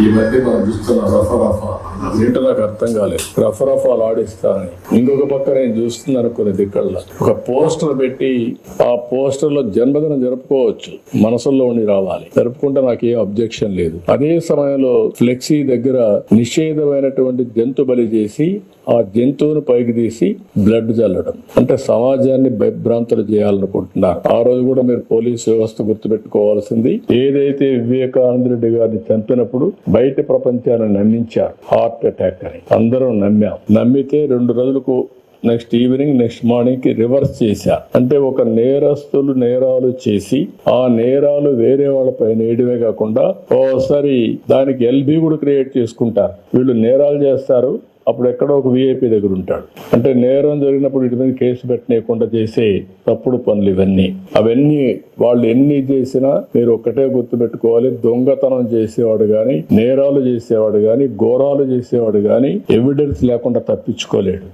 ఈ మధ్య మనం చూస్తున్న రఫా ఏంటో నాకు అర్థం కాలేదు. రఫాలు ఆడిస్తానని ఇంకొక పక్క నేను చూస్తున్నాను కొన్ని దిక్కల్లో ఒక పోస్టర్ పెట్టి ఆ పోస్టర్ లో జన్మదినం జరుపుకోవచ్చు, మనసుల్లో ఉండి రావాలి, జరుపుకుంటే నాకు ఏ అబ్జెక్షన్ లేదు. అదే సమయంలో ఫ్లెక్సీ దగ్గర నిషేధమైనటువంటి జంతు బలి చేసి ఆ జంతువును పైకి తీసి బ్లడ్ చల్లడం అంటే సమాజాన్ని భయభ్రాంతులు చేయాలనుకుంటున్నారు. ఆ రోజు కూడా మీరు పోలీసు వ్యవస్థ గుర్తుపెట్టుకోవాల్సింది, ఏదైతే వివేకానంద రెడ్డి గారిని చంపినప్పుడు బయట ప్రపంచాన్ని నమ్మించారు హార్ట్ అటాక్ అని, అందరం నమ్మితే 2 రోజులకు నెక్స్ట్ ఈవినింగ్ నెక్స్ట్ మార్నింగ్ కి రివర్స్ చేశారు. అంటే ఒక నేరస్తులు నేరాలు చేసి ఆ నేరాలు వేరే వాళ్ళపై నేయడమే కాకుండా ఓసారి దానికి ఎల్బీ కూడా క్రియేట్ చేసుకుంటారు. వీళ్ళు నేరాలు చేస్తారు, అప్పుడు ఎక్కడో ఒక విఐపి దగ్గర ఉంటాడు. అంటే నేరం జరిగినప్పుడు ఇటు మీద కేసు పెట్టనీయకుండా చేసే తప్పుడు పనులు ఇవన్నీ. అవన్నీ వాళ్ళు ఎన్ని చేసినా మీరు ఒక్కటే గుర్తుపెట్టుకోవాలి, దొంగతనం చేసేవాడు గాని, నేరాలు చేసేవాడు గాని, ఘోరాలు చేసేవాడు గాని ఎవిడెన్స్ లేకుండా తప్పించుకోలేడు.